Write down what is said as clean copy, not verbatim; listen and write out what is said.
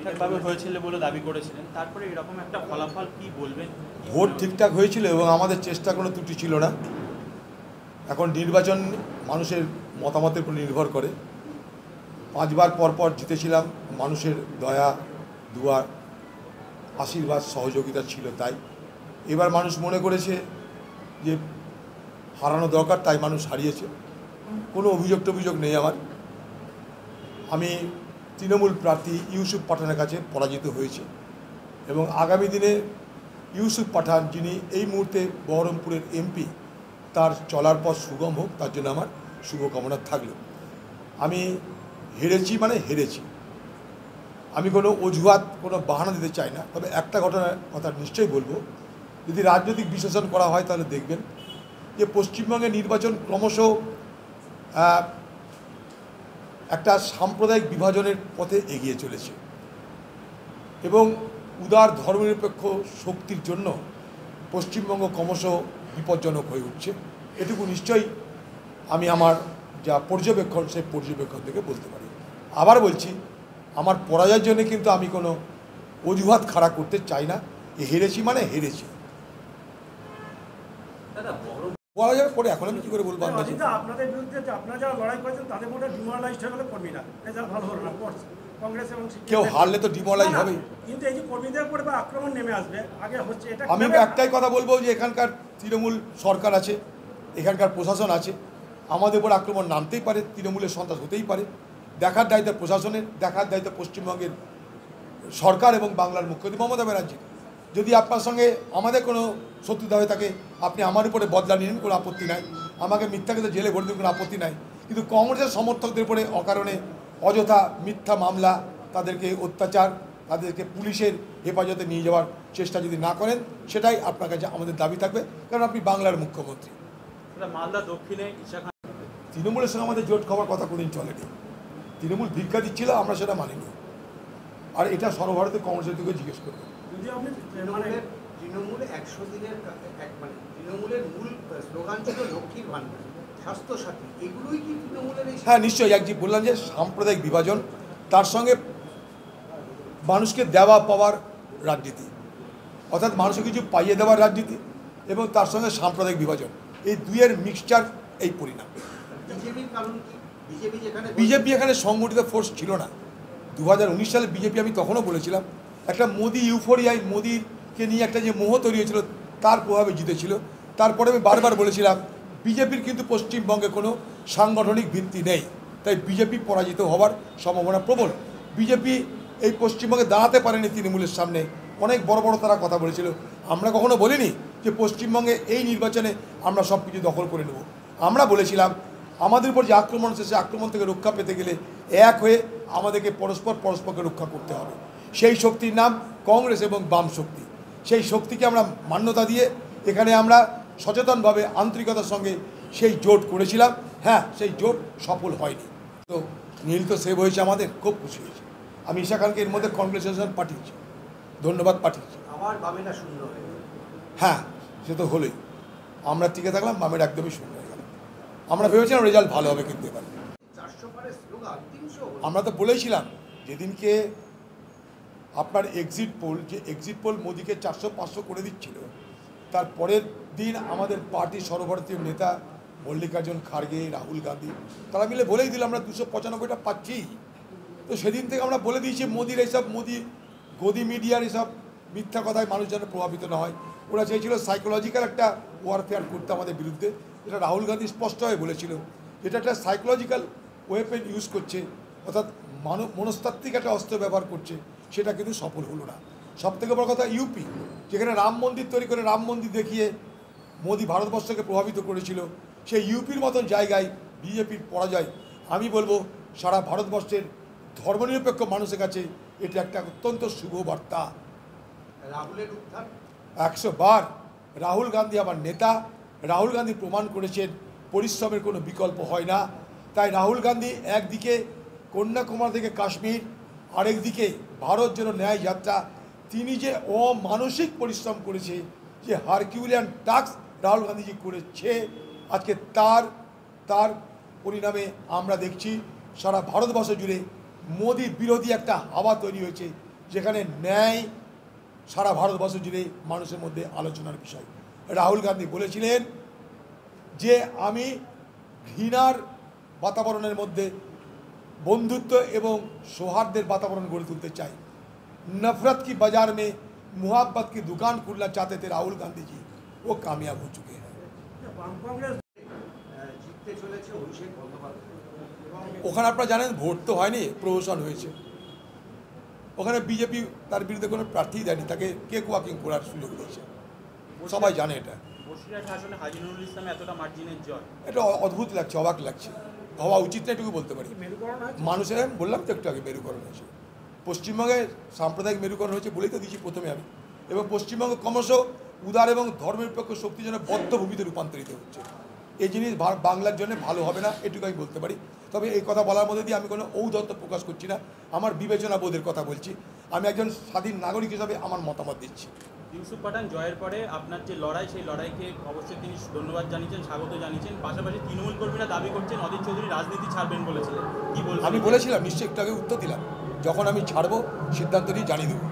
ঠিকঠাকভাবে হয়েছিল বলে দাবি করেছিলেন, তারপরে এরকম একটা ফলাফল কি বলবেন? ভোট ঠিকঠাক হয়েছিল এবং আমাদের চেষ্টা কোনো ত্রুটি ছিল না। এখন নির্বাচন মানুষের মতামতের উপর নির্ভর করে। 5 বার পর জিতেছিলাম, মানুষের দয়া দুয়া আশীর্বাদ সহযোগিতা ছিল, তাই এবার মানুষ মনে করেছে যে হারানো দরকার, তাই মানুষ হারিয়েছে। কোনো অভিযোগ নেই আমার। আমি তৃণমূল প্রার্থী ইউসুফ পাঠানের কাছে পরাজিত হয়েছি এবং আগামী দিনে ইউসুফ পাঠান, যিনি এই মুহূর্তে বহরমপুরের এমপি, তার চলার পথ সুগম হোক, তার জন্য আমার শুভকামনা থাকলো। আমি হেরেছি মানে হেরেছি, আমি কোনো অজুহাত কোনো বাহানা দিতে চাই না। তবে একটা কথা নিশ্চয়ই বলবো, যদি রাজনৈতিক বিশ্লেষণ করা হয় তাহলে দেখবেন যে পশ্চিমবঙ্গের নির্বাচন ক্রমশ একটা সাম্প্রদায়িক বিভাজনের পথে এগিয়ে চলেছে এবং উদার ধর্মনিরপেক্ষ শক্তির জন্য পশ্চিমবঙ্গ ক্রমশ বিপজ্জনক হয়ে উঠছে। এটুকু নিশ্চয়ই আমি আমার যা পর্যবেক্ষণ, সেই পর্যবেক্ষণ থেকে বলতে পারি। আবার বলছি, আমার পরাজয়ের জন্য কিন্তু আমি কোনো অজুহাত খাড়া করতে চাই না। হেরেছি মানে হেরেছি, বলা যাবে পরে। এখন আমি কি করে বলবো? আপনাদের বিরুদ্ধে আপনারা যারা লড়াই করেছেন তাদের মধ্যে ডিমোরালাইজড হয়ে গেল কর্মীরা, রেজাল্ট ভালো হলো না, কংগ্রেস এবং কেউ হারলে তো ডিমোরালাইজ হবে। কিন্তু এই যে কর্মীদের উপরে আক্রমণ নেমে আসবে আগে হচ্ছে, এটা আমি একটাই কথা বলবো যে এখানকার তৃণমূল সরকার আছে, এখানকার প্রশাসন আছে, আমাদের উপর আক্রমণ নামতেই পারে, তৃণমূলের সন্ত্রাস হতেই পারে। দেখার দায়িত্ব প্রশাসনের, দেখার দায়িত্ব পশ্চিমবঙ্গের সরকার এবং বাংলার মুখ্যমন্ত্রী মমতা ব্যানার্জি। যদি আপনার সঙ্গে আমাদের কোনো শত্রুতা হয়ে থাকে, আপনি আমার উপরে বদলা নিন, কোনো আপত্তি নাই। আমাকে মিথ্যাকে জেলে ভরে দিন, কোনো আপত্তি নাই। কিন্তু কংগ্রেসের সমর্থকদের উপরে অকারণে অযথা মিথ্যা মামলা, তাদেরকে অত্যাচার, তাদেরকে পুলিশের হেফাজতে নিয়ে যাওয়ার চেষ্টা যদি না করেন, সেটাই আপনার কাছে আমাদের দাবি থাকবে, কারণ আপনি বাংলার মুখ্যমন্ত্রী। মালদা দক্ষিণে তৃণমূলের সঙ্গে আমাদের জোট খাওয়ার কথা কোনোদিন চলেনি। তৃণমূল ভিক্ষা দিচ্ছিল, আমরা সেটা মানিনি। আর এটা সর্বভারতীয় কংগ্রেসের দিকে জিজ্ঞেস করবেন। তৃণমূল 100 দিনের তৃণমূলের মূল স্লোগান ছিল লক্ষ্মীর ভান্ডার, স্বাস্থ্যসাথী, এগুলোই কি তৃণমূলের? হ্যাঁ, নিশ্চয়ই। এক যে বললাম যে সাম্প্রদায়িক বিভাজন, তার সঙ্গে মানুষকে দেওয়া পাওয়ার রাজনীতি, অর্থাৎ মানুষকে কিছু পাইয়ে দেওয়ার রাজনীতি এবং তার সঙ্গে সাম্প্রদায়িক বিভাজন, এই দুইয়ের মিক্সচার এই পরিণাম। বিজেপির কারণ কি? বিজেপি এখানে সংগঠিত ফোর্স ছিল না। 2019 সালে বিজেপি, আমি তখনও বলেছিলাম, একটা মোদি ইউফোরিয়ায়, মোদিকে নিয়ে একটা যে মোহ তৈরি হয়েছিল, তার প্রভাবে জিতেছিল। তারপরে আমি বারবার বলেছিলাম, বিজেপির কিন্তু পশ্চিমবঙ্গে কোনো সাংগঠনিক ভিত্তি নেই, তাই বিজেপি পরাজিত হওয়ার সম্ভাবনা প্রবল। বিজেপি এই পশ্চিমবঙ্গে দাঁড়াতে পারেনি তৃণমূলের সামনে। অনেক বড় বড় তারা কথা বলেছিল। আমরা কখনো বলিনি যে পশ্চিমবঙ্গে এই নির্বাচনে আমরা সব কিছু দখল করে নেব। আমরা বলেছিলাম, আমাদের উপর যে আক্রমণ হচ্ছে, সে আক্রমণ থেকে রক্ষা পেতে গেলে এক হয়ে আমাদেরকে পরস্পরকে রক্ষা করতে হবে। সেই শক্তির নাম কংগ্রেস এবং বাম শক্তি। সেই শক্তিকে আমরা মান্যতা দিয়ে এখানে আমরা সচেতনভাবে আন্তরিকতার সঙ্গে সেই জোট করেছিলাম। হ্যাঁ, সেই জোট সফল হয়নি, তো নীল তো সেভ হয়েছে, আমাদের খুব খুশি হয়েছে। আমি ঈশা খানকে এর মধ্যে কংগ্রেচুলেশন পাঠিয়েছি, ধন্যবাদ পাঠিয়েছি। আবার বামেরা শূন্য হয়ে গেল। হ্যাঁ, সে তো হলোই। আমরা টিকে থাকলাম, বামের একদমই শূন্য হয়ে গেল। আমরা ভেবেছিলাম রেজাল্ট ভালো হবে, কিন্তু এবার আমরা তো বলেছিলাম যেদিনকে আপনার এক্সিট পোল মোদিকে 400-500 করে দিচ্ছিল, তার পরের দিন আমাদের পার্টির সর্বভারতীয় নেতা মল্লিকার্জুন খাড়গে, রাহুল গান্ধী, তারা মিলে বলেই দিল আমরা 295টা পাচ্ছি। তো সেদিন থেকে আমরা বলে দিয়েছি, মোদির এইসব গদি মিডিয়ার এসব মিথ্যা কথায় মানুষ যেন প্রভাবিত না হয়। ওরা চেয়েছিল সাইকোলজিক্যাল একটা ওয়ারফেয়ার করতে আমাদের বিরুদ্ধে। এটা রাহুল গান্ধী স্পষ্ট হয়ে বলেছিল, এটা একটা সাইকোলজিক্যাল ওয়েপেন ইউজ করছে, অর্থাৎ মনস্তাত্ত্বিক একটা অস্ত্র ব্যবহার করছে। সেটা কিন্তু সফল হলো না। সবথেকে বড় কথা, ইউপি, যেখানে রাম মন্দির তৈরি করে রাম মন্দির দেখিয়ে মোদি ভারতবর্ষকে প্রভাবিত করেছিল, সেই ইউপির মতন জায়গায় বিজেপির পরাজয়, আমি বলবো সারা ভারতবর্ষের ধর্মনিরপেক্ষ মানুষের কাছে এটা একটা অত্যন্ত শুভ বার্তা। রাহুলের উত্থান 100 বার। রাহুল গান্ধী আমার নেতা। রাহুল গান্ধী প্রমাণ করেছেন পরিশ্রমের কোনো বিকল্প হয় না। তাই রাহুল গান্ধী একদিকে কন্যাকুমারী থেকে কাশ্মীর, আরেকদিকে ভারত যেন ন্যায় যাত্রা, তিনি যে অমানসিক পরিশ্রম করেছে, যে হারকিউলিয়ান টাস্ক রাহুল গান্ধীজি করেছে, আজকে তার পরিণামে আমরা দেখছি সারা ভারতবর্ষ জুড়ে মোদি বিরোধী একটা হাওয়া তৈরি হয়েছে। যেখানে ন্যায় সারা ভারতবর্ষ জুড়ে মানুষের মধ্যে আলোচনার বিষয়। রাহুল গান্ধী বলেছিলেন যে আমি ঘৃণার বাতাবরণের মধ্যে বন্ধুত্ব এবং সৌহার্দ্যের বাতাবরণ গড়ে তুলতে চাই। नफरत की बाजार में मुहब्बत की दुकान खुलना चाहते थे राहुल गांधी जी, वो कामयाब हो चुके हैं। বাম কংগ্রেস জিততে চলেছে অভিষেক বন্দ্যোপাধ্যায় এবং ওখানে আপনারা জানেন ভোট তো হয়নি, প্রহসন হয়েছে। ওখানে বিজেপি তার বিরুদ্ধে কোনো প্রার্থী দেয়নি, তাকে কেক ওয়াকিং করার সুযোগ দিয়েছে, সবাই জানে এটা। বসিরহাট আসনে হাজী নুরুল ইসলাম এতটা মার্জিনের জয়, এটা অদ্ভুত লাগছে, অবাক লাগছে, হওয়া উচিত না এটুকু বলতে পারি। মেরুকরণ হয়েছে। মানুষের আমি বললাম তো একটু আগে মেরুকরণ হয়েছে, পশ্চিমবঙ্গে সাম্প্রদায়িক মেরুকরণ হয়েছে বলেই তো দিয়েছি প্রথমে আমি। এবং পশ্চিমবঙ্গ ক্রমশ উদার এবং ধর্মনিরপেক্ষ শক্তি যেন বদ্ধভূমিতে রূপান্তরিত হচ্ছে। এই জিনিস বাংলার জন্য ভালো হবে না, এটুকু আমি বলতে পারি। তবে এই কথা বলার মধ্যে দিয়ে আমি কোনো ঔদ্ধত্য প্রকাশ করছি না, আমার বিবেচনা বোধের কথা বলছি। আমি একজন স্বাধীন নাগরিক হিসাবে আমার মতামত দিচ্ছি। ইউসুফ পাঠান জয়ের পরে আপনার যে লড়াই, সেই লড়াইকে অবশ্যই তিনি ধন্যবাদ জানিয়েছেন, স্বাগত জানিয়েছেন। পাশাপাশি তৃণমূল কর্মীরা দাবি করছেন অধীর চৌধুরী রাজনীতি ছাড়বেন বলেছিলেন, কি বলবেন? আমি বলেছিলাম, নিশ্চয়ই একটু আগে উত্তর দিলাম, যখন আমি ছাড়বো সিদ্ধান্ত নিয়ে জানিয়ে দেবো।